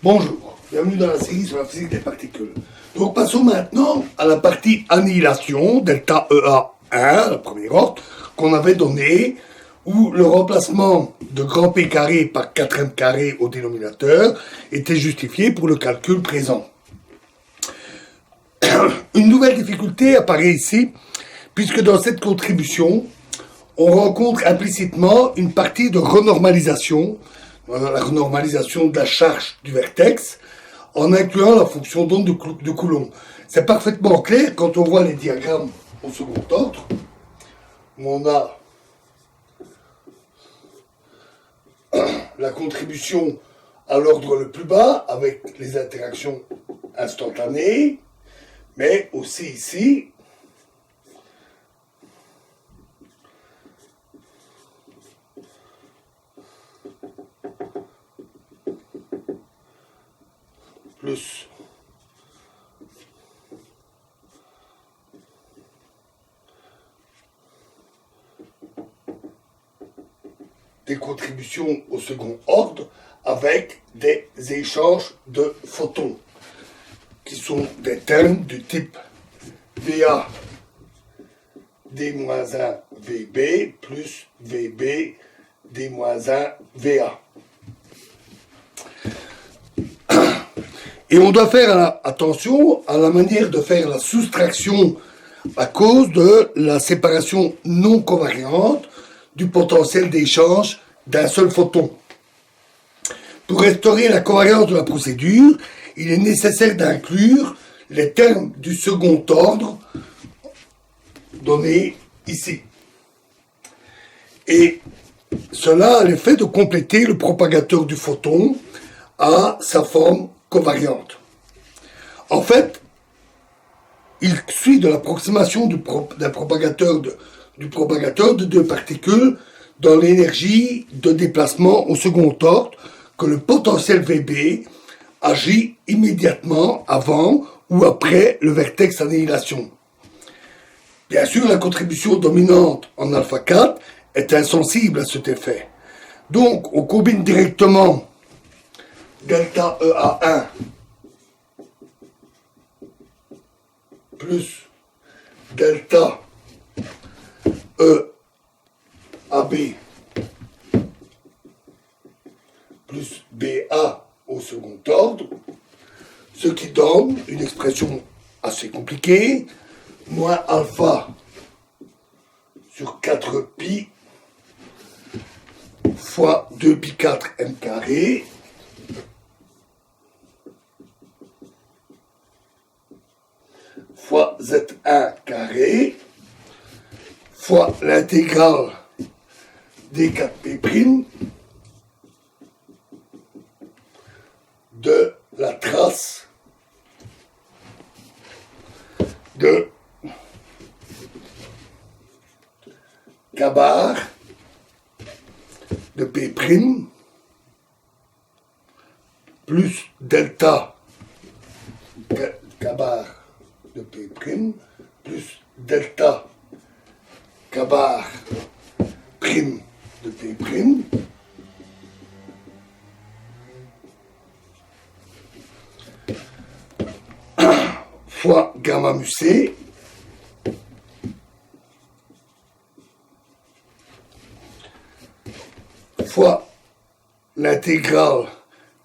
Bonjour, bienvenue dans la série sur la physique des particules. Donc passons maintenant à la partie annihilation, delta EA1, le premier ordre, qu'on avait donné, où le remplacement de grand P carré par 4m carré au dénominateur était justifié pour le calcul présent. Une nouvelle difficulté apparaît ici, puisque dans cette contribution, on rencontre implicitement une partie de renormalisation, la renormalisation de la charge du vertex, en incluant la fonction d'onde de Coulomb. C'est parfaitement clair quand on voit les diagrammes au second ordre, où on a la contribution à l'ordre le plus bas avec les interactions instantanées, mais aussi ici, plus des contributions au second ordre avec des échanges de photons qui sont des termes du type VA D-1 VB plus VB D-1 VA. Et on doit faire attention à la manière de faire la soustraction à cause de la séparation non covariante du potentiel d'échange d'un seul photon. Pour restaurer la covariance de la procédure, il est nécessaire d'inclure les termes du second ordre donnés ici. Et cela a l'effet de compléter le propagateur du photon à sa forme covariante. En fait, il suit de l'approximation d'un propagateur de deux particules dans l'énergie de déplacement au second ordre que le potentiel VB agit immédiatement avant ou après le vertex d'annihilation. Bien sûr, la contribution dominante en alpha 4 est insensible à cet effet. Donc, on combine directement delta EA1 plus delta EAB plus BA au second ordre, ce qui donne une expression assez compliquée, moins alpha sur 4pi fois 2pi4m carré fois Z1 carré fois l'intégrale d4p' de la trace de K bar de P' plus delta K bar de P' plus delta K bar prime de P' fois gamma mu C fois l'intégrale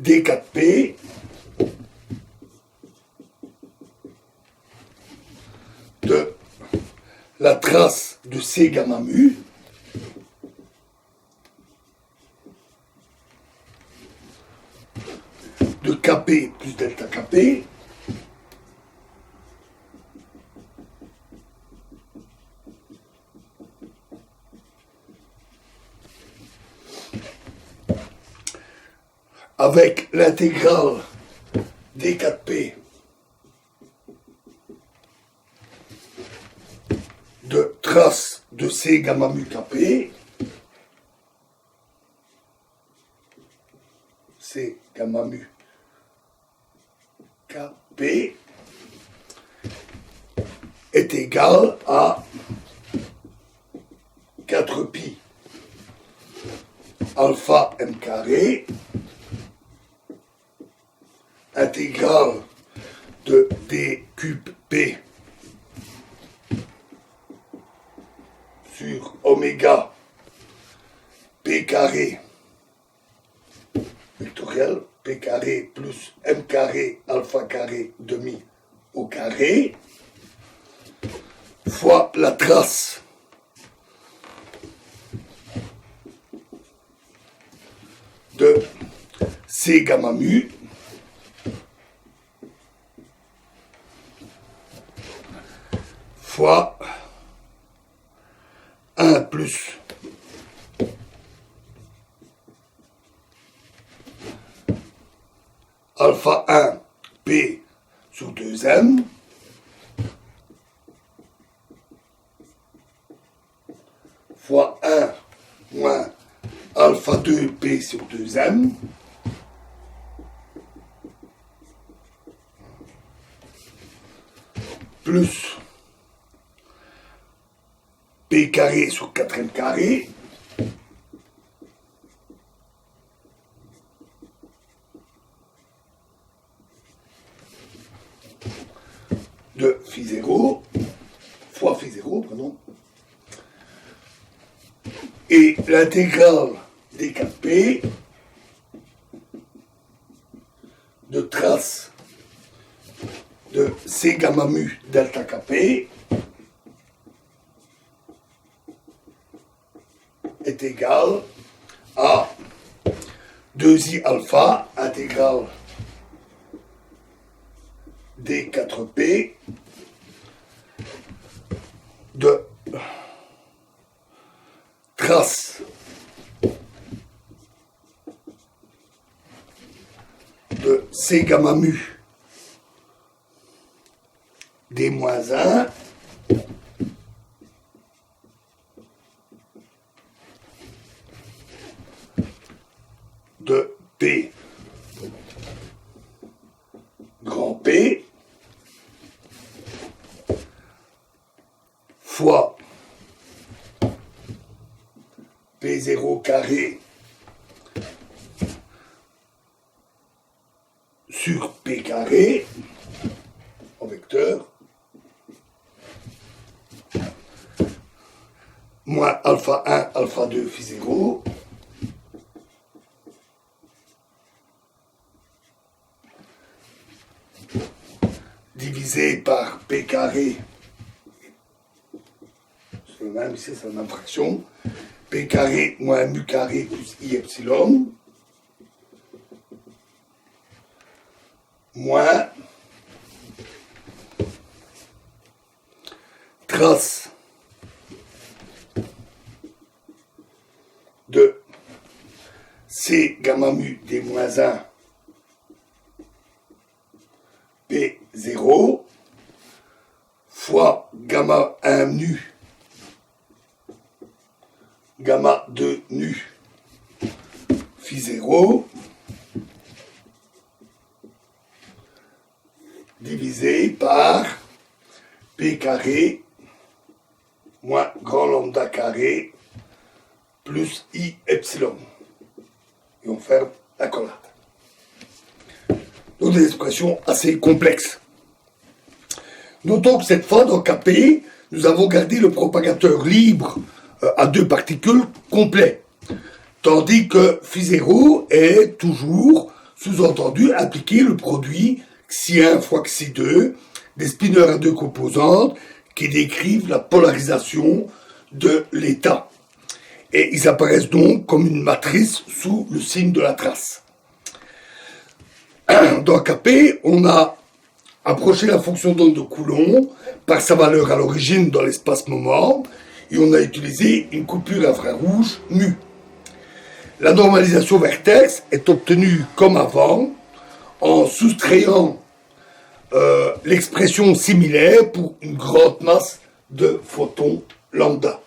d4p de la trace de C gamma mu de Kp plus delta Kp avec l'intégrale d4p de trace de C gamma mu Kp, C gamma mu Kp est égal à 4pi alpha m carré intégrale de d cube p sur oméga p carré vectoriel p carré plus m carré alpha carré demi au carré fois la trace de C gamma mu fois 1 plus alpha 1 P sur 2M fois 1 moins alpha 2 P sur 2M plus P carré sur 4M carré de phi 0 fois phi 0, pardon, et l'intégrale des 4P de trace de C gamma mu delta Kp est égal à 2i alpha intégrale d4p de trace de C gamma mu d-1 de P grand P fois P0 carré sur P carré en vecteur moins alpha 1, alpha 2 phi 0 divisé par P carré, c'est le même ici, c'est la même fraction, P carré moins mu carré plus I epsilon, moins trace de C gamma mu d-1 P0 fois gamma 1 nu gamma 2 nu phi 0 divisé par P carré moins grand lambda carré plus I epsilon. Et on ferme la collade. Donc des expressions assez complexes. Notons que cette fois, dans Kp, nous avons gardé le propagateur libre à deux particules complet. Tandis que phi 0 est toujours, sous-entendu, appliqué le produit xi1 fois xi2 des spineurs à deux composantes qui décrivent la polarisation de l'état. Et ils apparaissent donc comme une matrice sous le signe de la trace. Dans Kp, on a approché la fonction d'onde de Coulomb par sa valeur à l'origine dans l'espace-moment et on a utilisé une coupure infrarouge mu. La normalisation vertex est obtenue comme avant en soustrayant l'expression similaire pour une grande masse de photons lambda.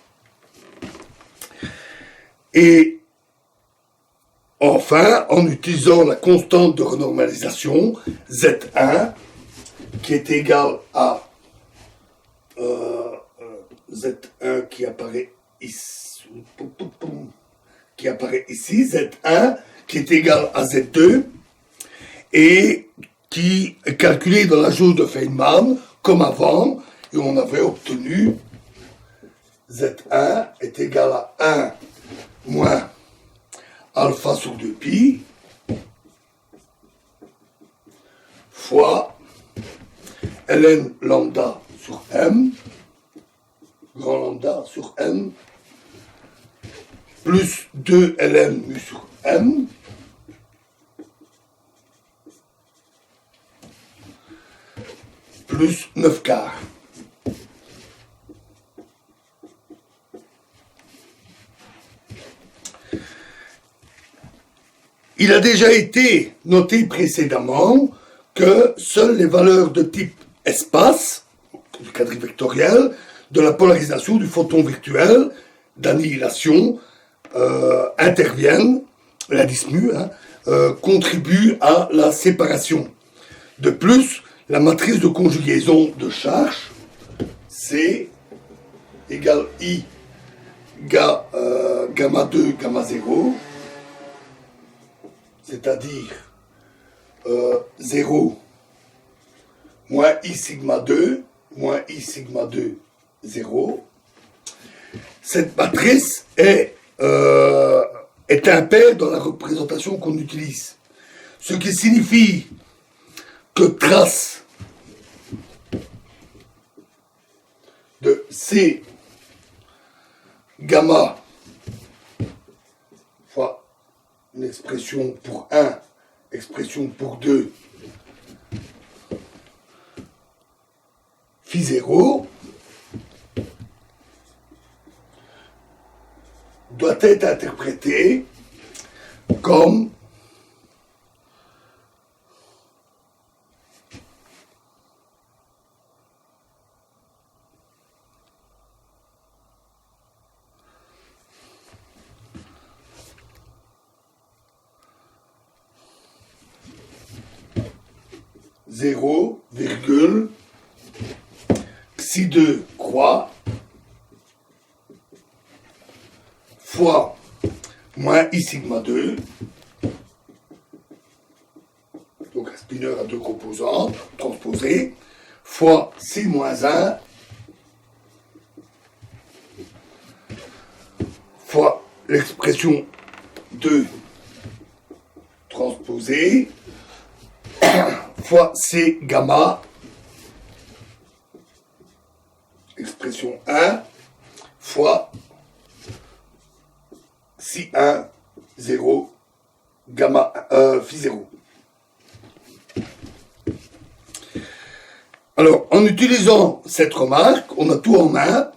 Et enfin, en utilisant la constante de renormalisation Z1 qui est égale à Z1 qui apparaît ici, Z1 qui est égal à Z2 et qui est calculé dans la jauge de Feynman, comme avant, et on avait obtenu Z1 est égal à 1 moins alpha sur 2pi fois ln lambda sur m, grand lambda sur m, plus 2 ln mu sur m, plus 9 quarts. Il a déjà été noté précédemment que seules les valeurs de type espace, du quadrivectoriel, de la polarisation du photon virtuel d'annihilation interviennent, l'indice mu, contribue à la séparation. De plus, la matrice de conjugaison de charge, C égale I gamma 2, gamma 0, c'est-à-dire 0 moins I sigma 2, moins I sigma 2, 0. Cette matrice est impaire dans la représentation qu'on utilise. Ce qui signifie que trace de C gamma fois une expression pour 1, expression pour 2, phi 0, doit être interprétée comme zéro virgule xi2 croix fois moins I sigma 2, donc un spinner à deux composantes transposées, fois C moins 1 fois l'expression 2 transposée fois C gamma, expression 1, fois si 1, 0, gamma, phi 0. Alors, en utilisant cette remarque, on a tout en main,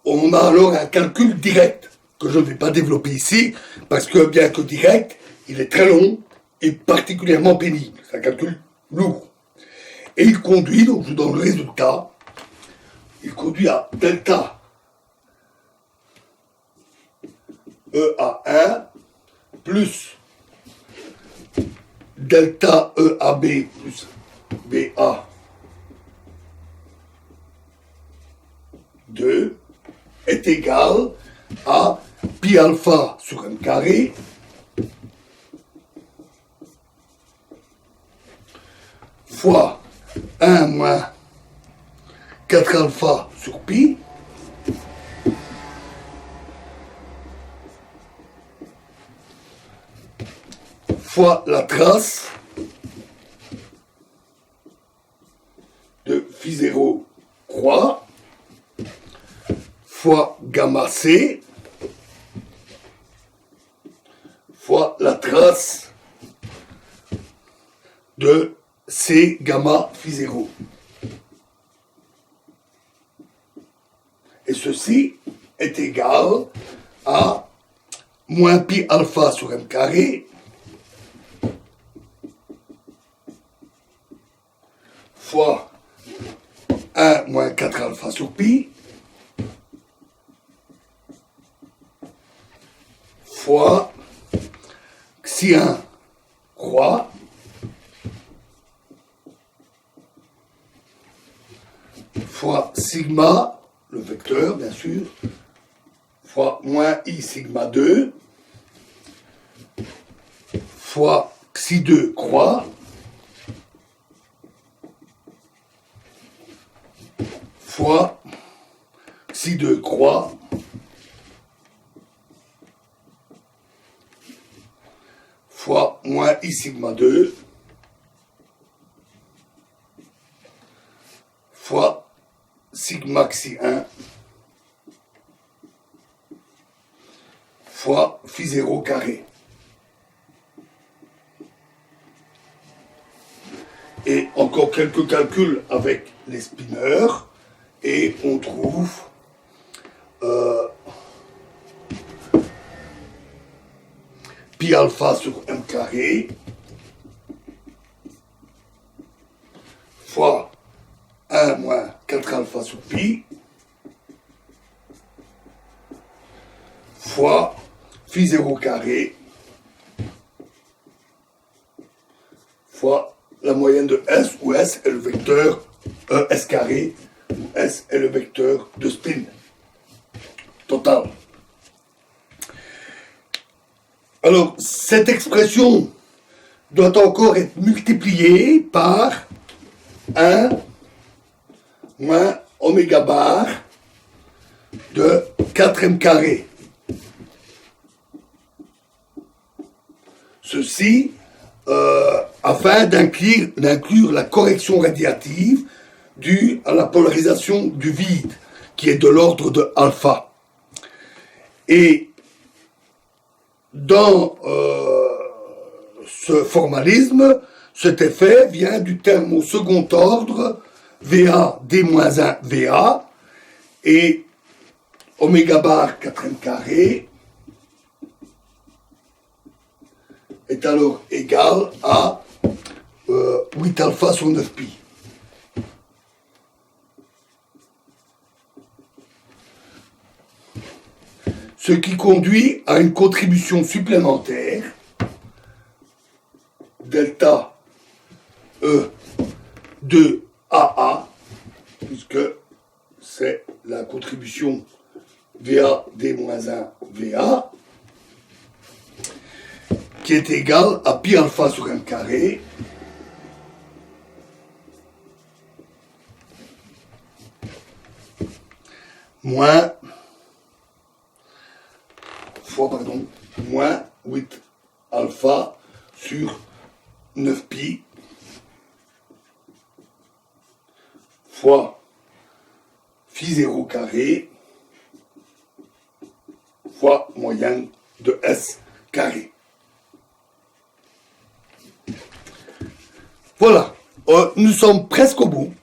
on a alors un calcul direct, que je ne vais pas développer ici, parce que bien que direct, il est très long et particulièrement pénible. C'est un calcul lourd. Et il conduit, donc je vous donne le résultat, il conduit à delta EA1 plus delta EAB plus BA2 est égal à pi alpha sur m carré fois 1 moins 4 alpha sur pi fois la trace de phi 0 croix fois gamma c fois la trace de C gamma phi 0. Et ceci est égal à moins pi alpha sur m carré fois 1 moins 4 alpha sur pi fois xi1 croix fois sigma, le vecteur bien sûr, fois moins I sigma 2 fois xi2 croix I2 croix fois moins I sigma 2 fois sigma xi 1 fois phi 0 carré. Et encore quelques calculs avec les spinners, et on trouve pi alpha sur m carré fois 1 moins 4 alpha sur pi fois phi 0 carré fois la moyenne de S, où S est le vecteur S carré, où S est le vecteur de spin total. Alors, cette expression doit encore être multipliée par 1 moins oméga bar de 4m carré. Ceci afin d'inclure la correction radiative due à la polarisation du vide, qui est de l'ordre de alpha. Et dans ce formalisme, cet effet vient du terme au second ordre VA D-1 VA, et oméga bar 4m carré est alors égal à 8 alpha sur 9 pi. Ce qui conduit à une contribution supplémentaire, delta E de AA, puisque c'est la contribution VA D-1 VA, qui est égal à pi alpha sur m carré moins 8 alpha sur 9 pi fois phi 0 carré fois moyenne de S carré. Voilà, nous sommes presque au bout.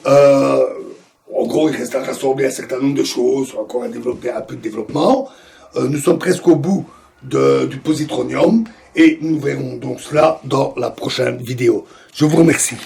En gros, il reste à rassembler un certain nombre de choses, encore à développer un peu de développement. Nous sommes presque au bout du positronium, et nous verrons donc cela dans la prochaine vidéo. Je vous remercie.